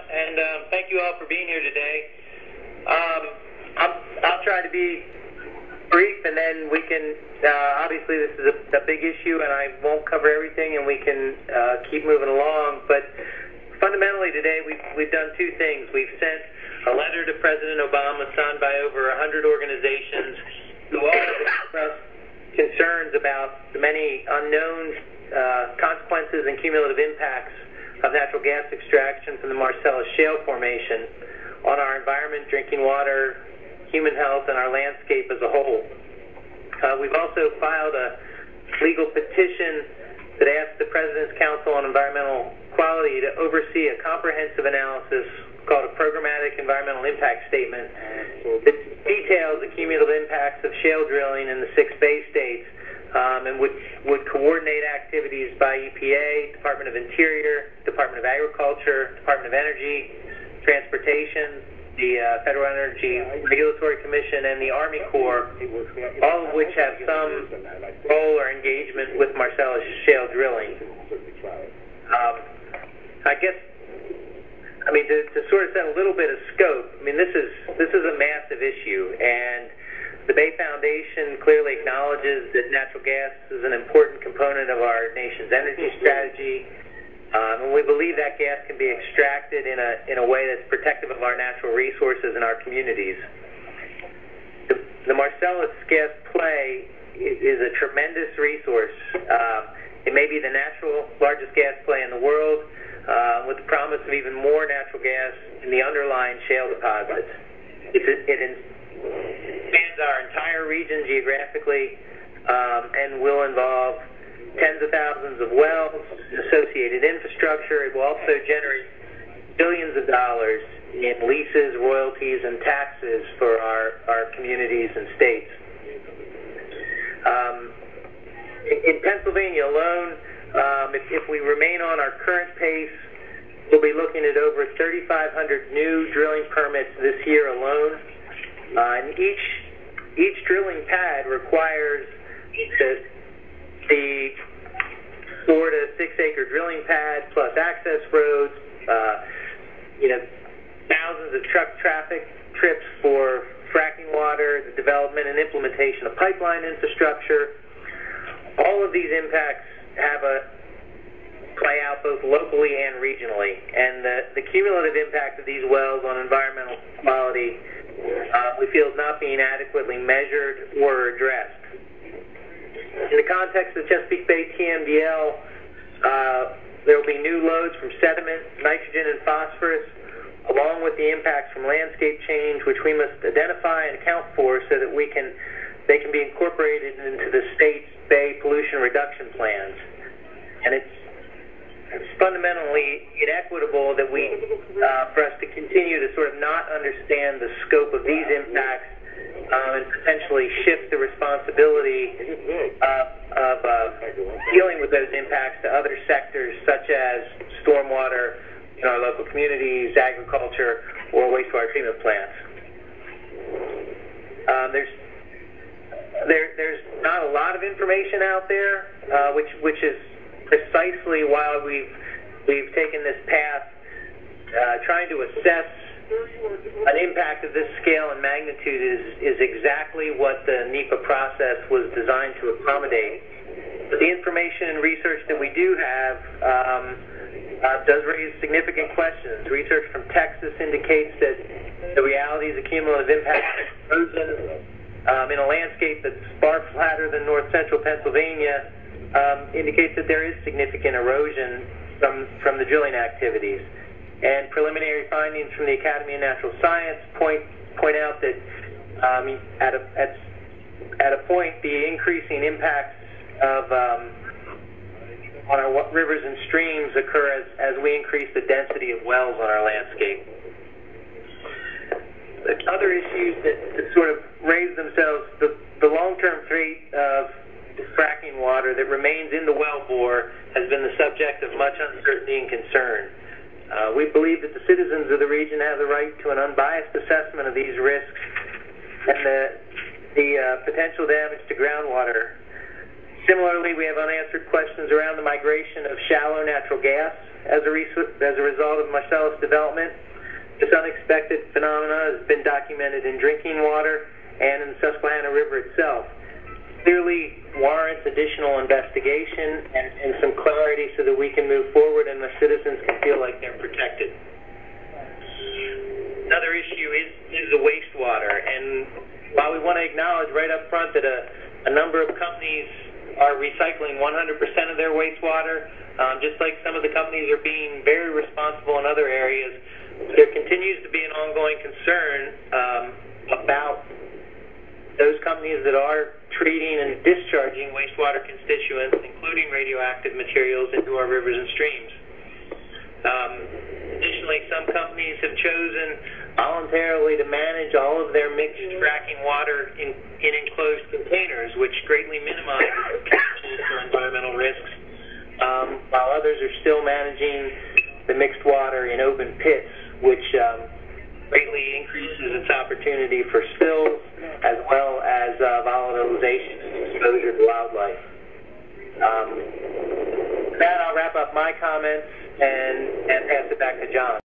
and thank you all for being here today. I'll try to be brief, and then we can, obviously this is a big issue, and I won't cover everything, and we can keep moving along. But fundamentally today, we've done two things. We've sent a letter to President Obama signed by over 100 organizations who all expressed concerns about the many unknown consequences and cumulative impacts of natural gas extraction from the Marcellus Shale formation on our environment, drinking water, human health, and our landscape as a whole. We've also filed a legal petition that asks the President's Council on Environmental Quality to oversee a comprehensive analysis called a Programmatic Environmental Impact Statement that details the cumulative impacts of shale drilling in the 6 Bay states, and would coordinate activities by EPA, Department of Interior, Department of Agriculture, Department of Energy, Transportation, the Federal Energy Regulatory Commission, and the Army Corps, all of which have some role or engagement with Marcellus Shale drilling. I guess, to sort of set a little bit of scope, this is a massive issue, and the Bay Foundation clearly acknowledges that natural gas is an important component of our nation's energy strategy, and we believe that gas can be extracted in a way that's protective of our natural resources and our communities. The Marcellus gas play is a tremendous resource. It may be the natural largest gas play in the world, with the promise of even more natural gas in the underlying shale deposits. It spans our entire region geographically, and will involve tens of thousands of wells, associated infrastructure. It will also generate billions of dollars in leases, royalties, and taxes for our communities and states. In Pennsylvania alone, if we remain on our current pace, we'll be looking at over 3,500 new drilling permits this year alone. And each drilling pad requires the 4 to 6 acre drilling pad plus access roads, thousands of truck traffic trips for fracking water, the development and implementation of pipeline infrastructure. All of these impacts play out both locally and regionally, and the cumulative impact of these wells on environmental quality we feel is not being adequately measured or addressed. In the context of Chesapeake Bay TMDL, there will be new loads from sediment, nitrogen, and phosphorus, along with the impacts from landscape change, which we must identify and account for so that they can be incorporated into the state's Bay pollution reduction plans. And it's fundamentally inequitable that for us to continue to sort of not understand the scope of these impacts and potentially shift the responsibility of dealing with those impacts to other sectors such as stormwater in our local communities, agriculture, or wastewater treatment plants. There's not a lot of information out there, which is precisely why we've taken this path, trying to assess an impact of this scale and magnitude is exactly what the NEPA process was designed to accommodate. But the information and research that we do have does raise significant questions. Research from Texas indicates that the realities of cumulative impact of erosion in a landscape that's far flatter than north-central Pennsylvania indicates that there is significant erosion from the drilling activities. And preliminary findings from the Academy of Natural Science point out that at a point the increasing impacts of on our rivers and streams occur as we increase the density of wells on our landscape. The other issues that sort of raise themselves, the long-term fate of fracking water that remains in the wellbore has been the subject of much uncertainty and concern. We believe that the citizens of the region have the right to an unbiased assessment of these risks and the potential damage to groundwater Similarly, we have unanswered questions around the migration of shallow natural gas as a result of Marcellus development. This unexpected phenomena has been documented in drinking water and in the Susquehanna River itself. Clearly warrants additional investigation and some clarity so that we can move forward and the citizens can feel like they're protected. Another issue is the wastewater, and while we want to acknowledge right up front that a number of companies are recycling 100% of their wastewater, just like some of the companies are being very responsible in other areas, there continues to be an ongoing concern about those companies that are treating and discharging wastewater constituents, including radioactive materials, into our rivers and streams. Additionally, some companies have chosen voluntarily to manage all of their mixed fracking water in enclosed containers, which greatly minimizes potential for environmental risks, while others are still managing the mixed water in open pits, which greatly increases its opportunity for spills as well as volatilization and exposure to wildlife. With that, I'll wrap up my comments and pass it back to John.